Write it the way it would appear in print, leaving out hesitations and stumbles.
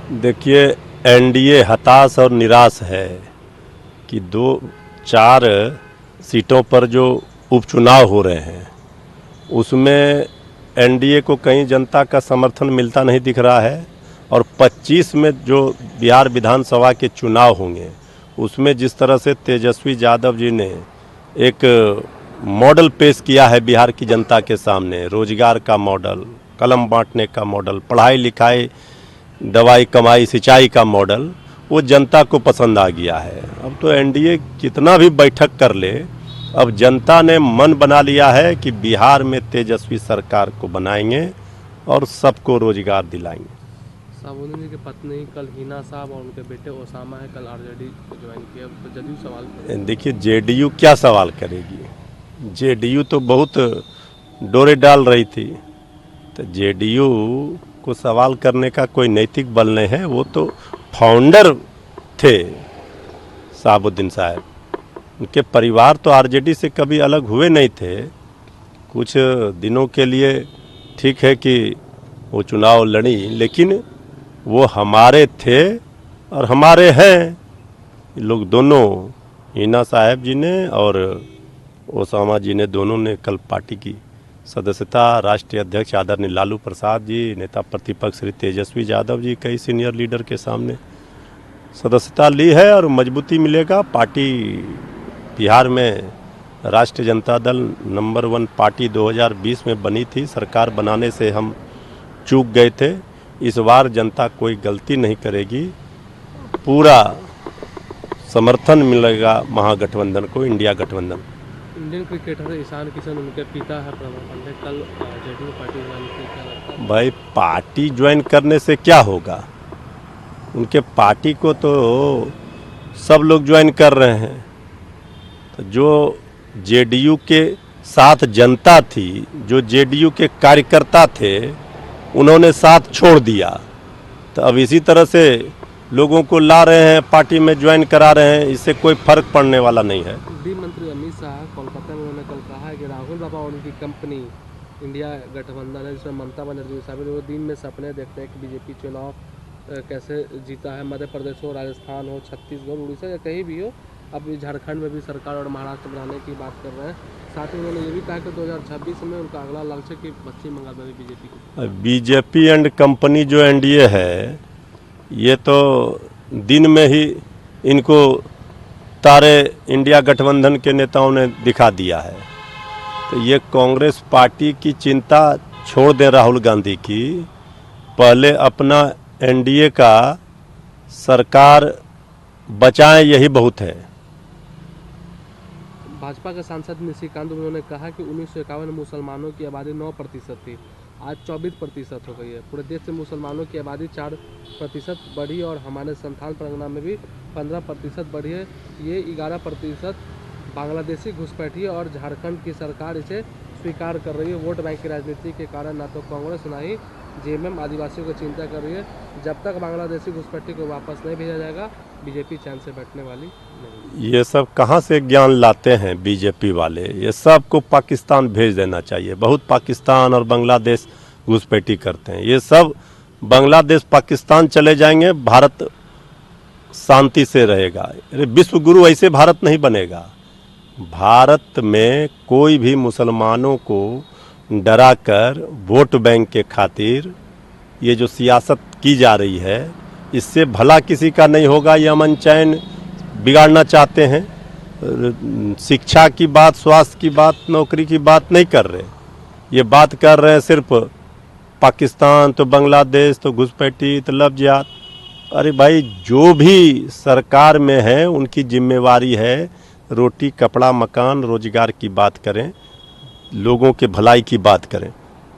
देखिए, एनडीए हताश और निराश है कि 4 सीटों पर जो उपचुनाव हो रहे हैं उसमें एनडीए को कहीं जनता का समर्थन मिलता नहीं दिख रहा है। और 25 में जो बिहार विधानसभा के चुनाव होंगे उसमें जिस तरह से तेजस्वी यादव जी ने एक मॉडल पेश किया है बिहार की जनता के सामने, रोजगार का मॉडल, कलम बांटने का मॉडल, पढ़ाई लिखाई दवाई कमाई सिंचाई का मॉडल, वो जनता को पसंद आ गया है। अब तो एनडीए कितना भी बैठक कर ले, अब जनता ने मन बना लिया है कि बिहार में तेजस्वी सरकार को बनाएंगे और सबको रोजगार दिलाएंगे। साबुद्दीन जी की पत्नी कल हिना साहब और उनके बेटे ओसामा है कल आरजेडी ज्वाइन किया, तो जदयू सवाल देखिए, जेडीयू क्या सवाल करेगी? जेडीयू तो बहुत डोरे डाल रही थी, तो जेडीयू को सवाल करने का कोई नैतिक बल नहीं है। वो तो फाउंडर थे साबुद्दीन साहब, उनके परिवार तो आरजेडी से कभी अलग हुए नहीं थे। कुछ दिनों के लिए ठीक है कि वो चुनाव लड़ी, लेकिन वो हमारे थे और हमारे हैं। लोग दोनों, हिना साहब जी ने और ओसामा जी ने, दोनों ने कल पार्टी की सदस्यता राष्ट्रीय अध्यक्ष आदरणीय लालू प्रसाद जी, नेता प्रतिपक्ष श्री तेजस्वी यादव जी, कई सीनियर लीडर के सामने सदस्यता ली है। और मजबूती मिलेगा। पार्टी बिहार में राष्ट्रीय जनता दल नंबर 1 पार्टी 2020 में बनी थी। सरकार बनाने से हम चूक गए थे। इस बार जनता कोई गलती नहीं करेगी, पूरा समर्थन मिलेगा महागठबंधन को, इंडिया गठबंधन। इंडियन क्रिकेटर ईशान किशन उनके पिता है प्रणव पांडे, कल जेडीयू पार्टी ज्वाइन की। भाई, पार्टी ज्वाइन करने से क्या होगा? उनके पार्टी को तो सब लोग ज्वाइन कर रहे हैं। तो जो जेडीयू के साथ जनता थी, जो जेडीयू के कार्यकर्ता थे, उन्होंने साथ छोड़ दिया। तो अब इसी तरह से लोगों को ला रहे हैं, पार्टी में ज्वाइन करा रहे हैं, इससे कोई फर्क पड़ने वाला नहीं है। गृह मंत्री अमित शाह कोलकाता में उन्होंने कल कहा है कि राहुल बाबा और उनकी कंपनी इंडिया गठबंधन है, जिसमें ममता बनर्जी शामिल, वो दिन में सपने देखते हैं कि बीजेपी चुनाव कैसे जीता है, मध्य प्रदेश हो, राजस्थान हो, छत्तीसगढ़, उड़ीसा या कहीं भी हो। अब झारखंड में भी सरकार और महाराष्ट्र बनाने की बात कर रहे हैं। साथ ही उन्होंने ये भी कहा कि 2026 में उनका अगला लक्ष्य कि पश्चिम बंगाल में भी बीजेपी एंड कंपनी जो एनडीए है, ये तो दिन में ही इनको तारे इंडिया गठबंधन के नेताओं ने दिखा दिया है। तो ये कांग्रेस पार्टी की चिंता छोड़ दें राहुल गांधी की, पहले अपना एनडीए का सरकार बचाएं, यही बहुत है। भाजपा के सांसद निशिकांत उन्होंने कहा कि 1951 में मुसलमानों की आबादी 9% थी, आज 24% हो गई है। पूरे देश से मुसलमानों की आबादी 4% बढ़ी और हमारे संथाल परगना में भी 15% बढ़ी है। ये 11% बांग्लादेशी घुसपैठिए और झारखंड की सरकार इसे स्वीकार कर रही है। वोट बैंक की राजनीति के कारण ना तो कांग्रेस ना ही जेएमएम आदिवासियों को चिंता कर रही है। जब तक बांग्लादेशी घुसपैठी को वापस नहीं भेजा जाएगा, बीजेपी चैन से बैठने वाली नहीं। ये सब कहाँ से ज्ञान लाते हैं बीजेपी वाले? ये सब को पाकिस्तान भेज देना चाहिए। बहुत पाकिस्तान और बांग्लादेश घुसपैठी करते हैं। ये सब बांग्लादेश पाकिस्तान चले जाएंगे, भारत शांति से रहेगा। विश्व गुरु ऐसे भारत नहीं बनेगा। भारत में कोई भी मुसलमानों को डराकर वोट बैंक के खातिर ये जो सियासत की जा रही है, इससे भला किसी का नहीं होगा। ये अमन चैन बिगाड़ना चाहते हैं। शिक्षा की बात, स्वास्थ्य की बात, नौकरी की बात नहीं कर रहे। ये बात कर रहे हैं सिर्फ पाकिस्तान तो बांग्लादेश तो घुसपैठी तो लफ्ज़ियात। अरे भाई, जो भी सरकार में है उनकी जिम्मेवारी है रोटी कपड़ा मकान रोजगार की बात करें, लोगों के भलाई की बात करें।